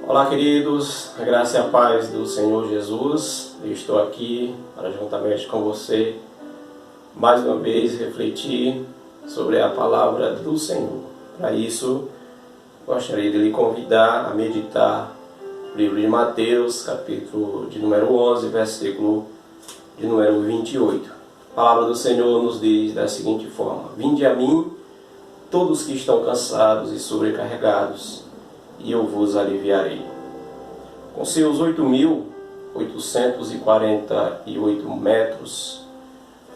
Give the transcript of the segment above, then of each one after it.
Olá, queridos, a graça e a paz do Senhor Jesus. Eu estou aqui para, juntamente com você, mais uma vez refletir sobre a palavra do Senhor. Para isso, gostaria de lhe convidar a meditar o livro de Mateus, capítulo de número 11, versículo de número 28. A palavra do Senhor nos diz da seguinte forma: Vinde a mim, todos que estão cansados e sobrecarregados, e eu vos aliviarei. Com seus 8.848 metros,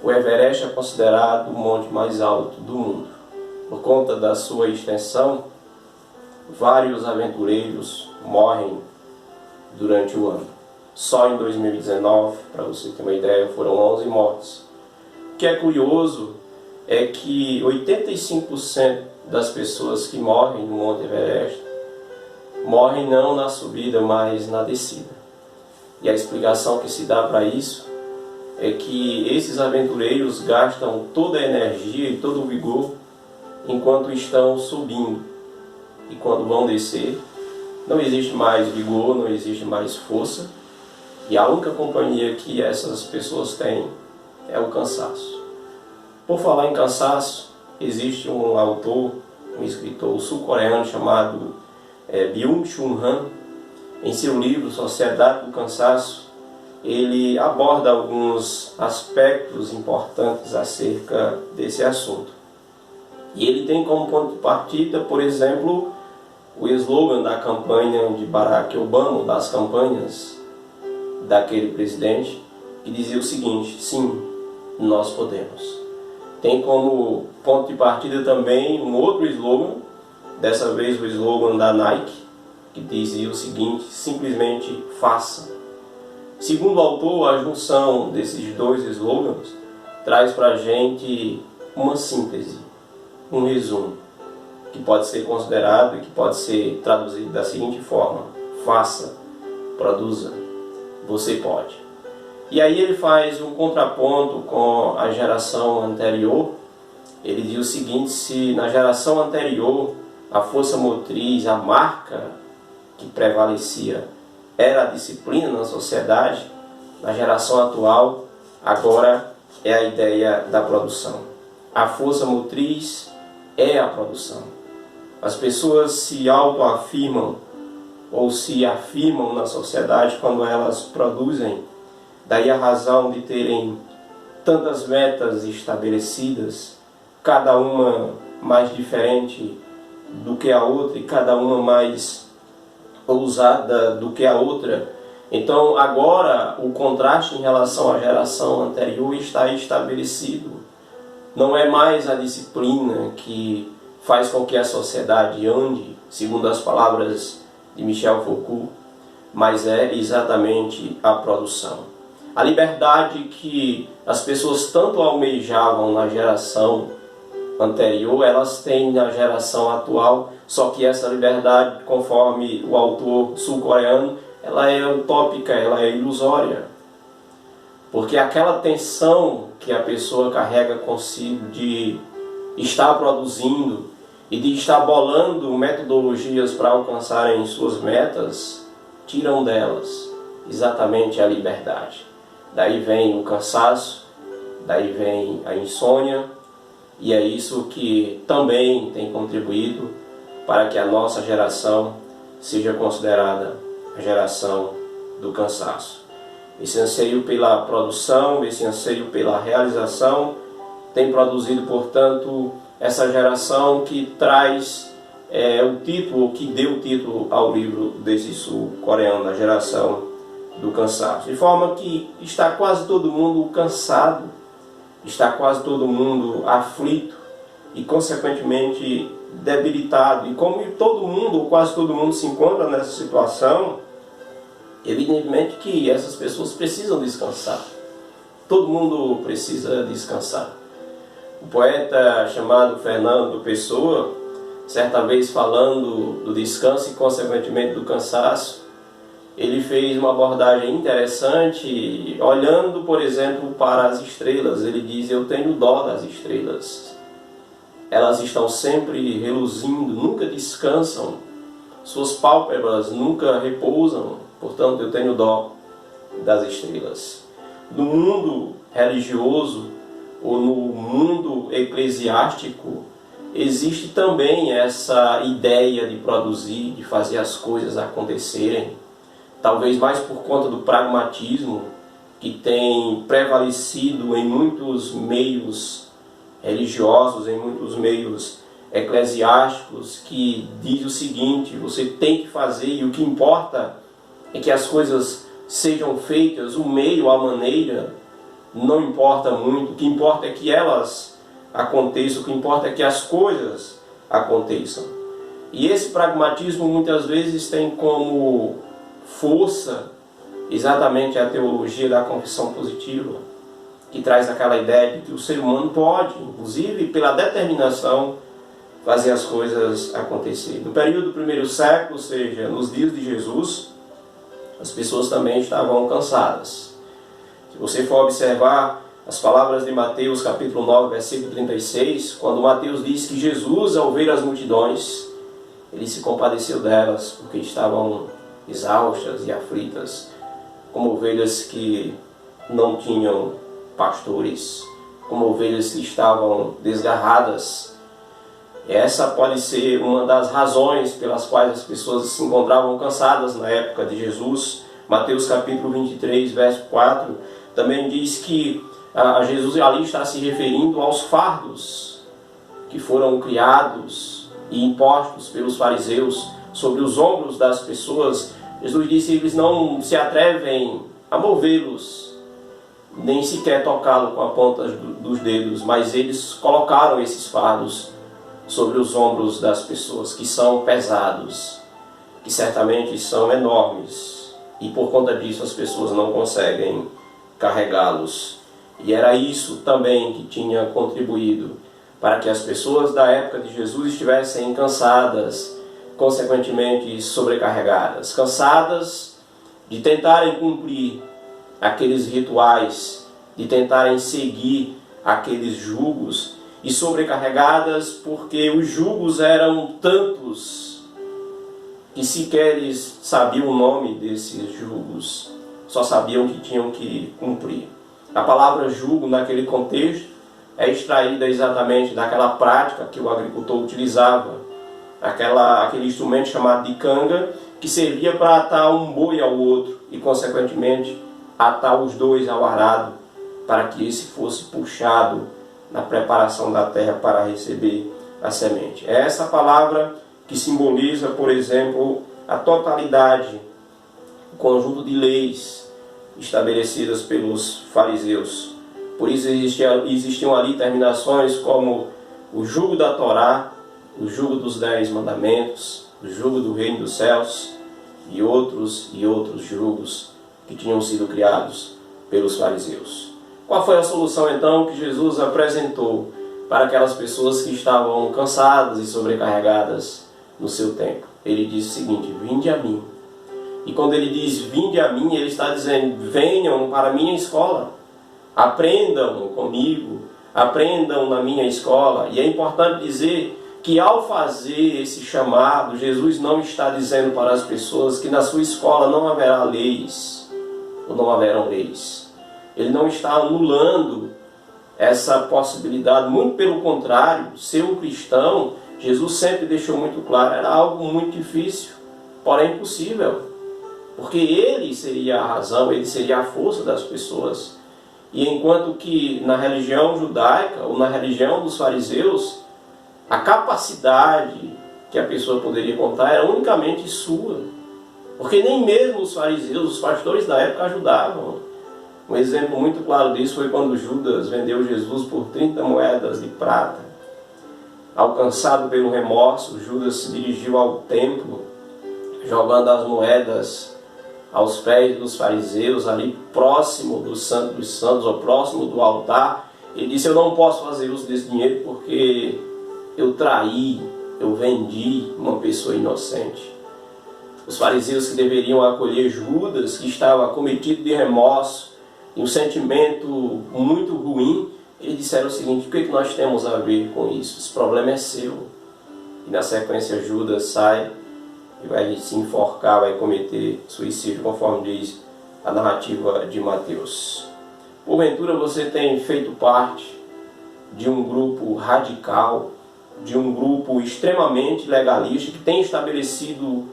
o Everest é considerado o monte mais alto do mundo. Por conta da sua extensão, vários aventureiros morrem durante o ano. Só em 2019, para você ter uma ideia, foram 11 mortes. O que é curioso é que 85% das pessoas que morrem no Monte Everest morrem não na subida, mas na descida. E a explicação que se dá para isso é que esses aventureiros gastam toda a energia e todo o vigor enquanto estão subindo. E quando vão descer, não existe mais vigor, não existe mais força. E a única companhia que essas pessoas têm é o cansaço. Por falar em cansaço, existe um autor, um escritor sul-coreano chamado Byung-Chul Han. Em seu livro Sociedade do Cansaço, ele aborda alguns aspectos importantes acerca desse assunto. E ele tem como ponto de partida, por exemplo, o slogan da campanha de Barack Obama, das campanhas daquele presidente, que dizia o seguinte: sim, nós podemos. Tem como ponto de partida também um outro slogan, dessa vez o slogan da Nike, que dizia o seguinte: simplesmente faça. Segundo o autor, a junção desses dois slogans traz para a gente uma síntese, um resumo, que pode ser considerado e que pode ser traduzido da seguinte forma: faça, produza, você pode. E aí ele faz um contraponto com a geração anterior. Ele diz o seguinte: se na geração anterior a força motriz, a marca que prevalecia era a disciplina na sociedade, na geração atual agora é a ideia da produção. A força motriz é a produção. As pessoas se autoafirmam ou se afirmam na sociedade quando elas produzem. Daí a razão de terem tantas metas estabelecidas, cada uma mais diferente do que a outra e cada uma mais ousada do que a outra. Então agora o contraste em relação à geração anterior está estabelecido. Não é mais a disciplina que faz com que a sociedade ande, segundo as palavras de Michel Foucault, mas é exatamente a produção. A liberdade que as pessoas tanto almejavam na geração anterior, elas têm na geração atual, só que essa liberdade, conforme o autor sul-coreano, ela é utópica, ela é ilusória. Porque aquela tensão que a pessoa carrega consigo de estar produzindo e de estar bolando metodologias para alcançarem suas metas, tiram delas exatamente a liberdade. Daí vem o cansaço, daí vem a insônia, e é isso que também tem contribuído para que a nossa geração seja considerada a geração do cansaço. Esse anseio pela produção, esse anseio pela realização tem produzido, portanto, essa geração que traz o título, que deu o título ao livro desse sul-coreano, a geração do cansaço. De forma que está quase todo mundo cansado, está quase todo mundo aflito e, consequentemente, debilitado. E como todo mundo, ou quase todo mundo, se encontra nessa situação, evidentemente que essas pessoas precisam descansar. Todo mundo precisa descansar. O poeta chamado Fernando Pessoa, certa vez falando do descanso e, consequentemente, do cansaço, ele fez uma abordagem interessante, olhando, por exemplo, para as estrelas. Ele diz: eu tenho dó das estrelas. Elas estão sempre reluzindo, nunca descansam, suas pálpebras nunca repousam, portanto eu tenho dó das estrelas. No mundo religioso ou no mundo eclesiástico, existe também essa ideia de produzir, de fazer as coisas acontecerem, talvez mais por conta do pragmatismo que tem prevalecido em muitos meios religiosos, em muitos meios eclesiásticos, que diz o seguinte: você tem que fazer e o que importa é que as coisas sejam feitas, o meio, a maneira, não importa muito, o que importa é que elas aconteçam, o que importa é que as coisas aconteçam. E esse pragmatismo muitas vezes tem como força exatamente a teologia da confissão positiva, que traz aquela ideia de que o ser humano pode, inclusive pela determinação, fazer as coisas acontecer. No período do primeiro século, ou seja, nos dias de Jesus, as pessoas também estavam cansadas. Se você for observar as palavras de Mateus capítulo 9, versículo 36, quando Mateus diz que Jesus, ao ver as multidões, ele se compadeceu delas, porque estavam exaustas e aflitas, como ovelhas que não tinham pastores, como ovelhas que estavam desgarradas. Essa pode ser uma das razões pelas quais as pessoas se encontravam cansadas na época de Jesus. Mateus capítulo 23, verso 4, também diz que Jesus ali está se referindo aos fardos que foram criados e impostos pelos fariseus sobre os ombros das pessoas. Jesus disse que eles não se atrevem a movê-los, nem sequer tocá-lo com a ponta dos dedos, mas eles colocaram esses fardos sobre os ombros das pessoas, que são pesados, que certamente são enormes, e por conta disso as pessoas não conseguem carregá-los. E era isso também que tinha contribuído para que as pessoas da época de Jesus estivessem cansadas, consequentemente sobrecarregadas, cansadas de tentarem cumprir aqueles rituais, de tentarem seguir aqueles jugos, e sobrecarregadas porque os jugos eram tantos que sequer eles sabiam o nome desses jugos, só sabiam que tinham que cumprir. A palavra jugo naquele contexto é extraída exatamente daquela prática que o agricultor utilizava, aquele instrumento chamado de canga, que servia para atar um boi ao outro e consequentemente atar os dois ao arado, para que esse fosse puxado na preparação da terra para receber a semente. É essa palavra que simboliza, por exemplo, a totalidade, o conjunto de leis estabelecidas pelos fariseus. Por isso existiam ali terminações como o jugo da Torá, o jugo dos 10 mandamentos, o jugo do reino dos céus e outros jugos que tinham sido criados pelos fariseus. Qual foi a solução então que Jesus apresentou para aquelas pessoas que estavam cansadas e sobrecarregadas no seu tempo? Ele disse o seguinte: vinde a mim. E quando ele diz vinde a mim, ele está dizendo: venham para a minha escola, aprendam comigo, aprendam na minha escola. E é importante dizer que ao fazer esse chamado, Jesus não está dizendo para as pessoas que na sua escola não haverá leis, ou não haverão leis. Ele não está anulando essa possibilidade, muito pelo contrário. Ser um cristão, Jesus sempre deixou muito claro, era algo muito difícil, porém possível, porque ele seria a razão, ele seria a força das pessoas. E enquanto que na religião judaica, ou na religião dos fariseus, a capacidade que a pessoa poderia contar era unicamente sua, porque nem mesmo os fariseus, os pastores da época ajudavam. Um exemplo muito claro disso foi quando Judas vendeu Jesus por 30 moedas de prata. Alcançado pelo remorso, Judas se dirigiu ao templo, jogando as moedas aos pés dos fariseus, ali próximo do Santo dos Santos, ou próximo do altar. Ele disse: eu não posso fazer uso desse dinheiro porque eu traí, eu vendi uma pessoa inocente. Os fariseus que deveriam acolher Judas, que estava acometido de remorso e um sentimento muito ruim, eles disseram o seguinte: o que nós temos a ver com isso? Esse problema é seu. E na sequência Judas sai e vai se enforcar, vai cometer suicídio, conforme diz a narrativa de Mateus. Porventura você tem feito parte de um grupo radical, de um grupo extremamente legalista, que tem estabelecido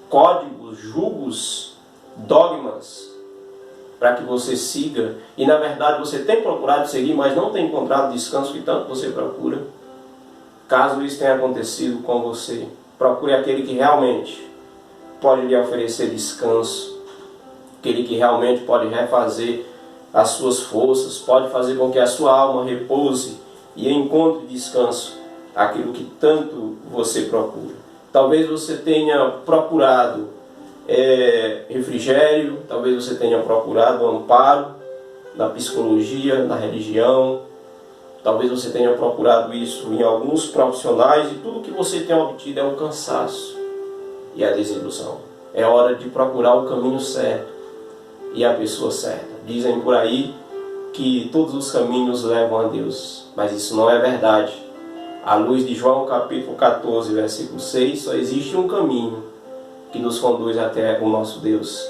códigos, julgos, dogmas, para que você siga, e na verdade você tem procurado seguir, mas não tem encontrado o descanso que tanto você procura. Caso isso tenha acontecido com você, procure aquele que realmente pode lhe oferecer descanso, aquele que realmente pode refazer as suas forças, pode fazer com que a sua alma repouse e encontre descanso, aquilo que tanto você procura. Talvez você tenha procurado refrigério, talvez você tenha procurado amparo na psicologia, na religião, talvez você tenha procurado isso em alguns profissionais, e tudo que você tem obtido é o cansaço e a desilusão. É hora de procurar o caminho certo e a pessoa certa. Dizem por aí que todos os caminhos levam a Deus, mas isso não é verdade. À luz de João capítulo 14, versículo 6, só existe um caminho que nos conduz até o nosso Deus,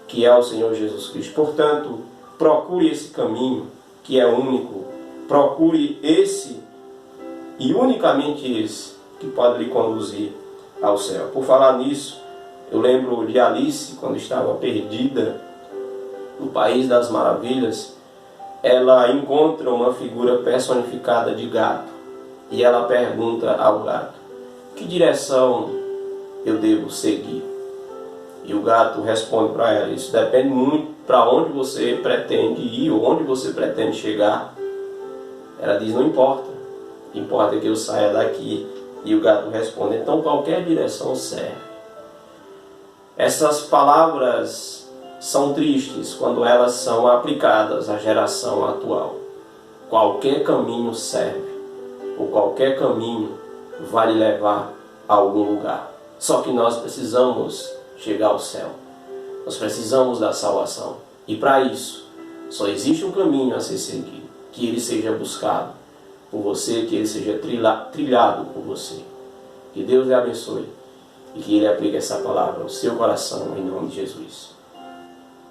que é o Senhor Jesus Cristo. Portanto, procure esse caminho que é único, procure esse e unicamente esse que pode lhe conduzir ao céu. Por falar nisso, eu lembro de Alice, quando estava perdida no País das Maravilhas. Ela encontra uma figura personificada de gato e ela pergunta ao gato: que direção eu devo seguir? E o gato responde para ela: isso depende muito para onde você pretende ir ou onde você pretende chegar. Ela diz: não importa, importa que eu saia daqui. E o gato responde: então qualquer direção serve. Essas palavras são tristes quando elas são aplicadas à geração atual. Qualquer caminho serve, ou qualquer caminho vai lhe levar a algum lugar. Só que nós precisamos chegar ao céu. Nós precisamos da salvação. E para isso, só existe um caminho a ser seguido. Que ele seja buscado por você, que ele seja trilhado por você. Que Deus lhe abençoe e que ele aplique essa palavra ao seu coração, em nome de Jesus.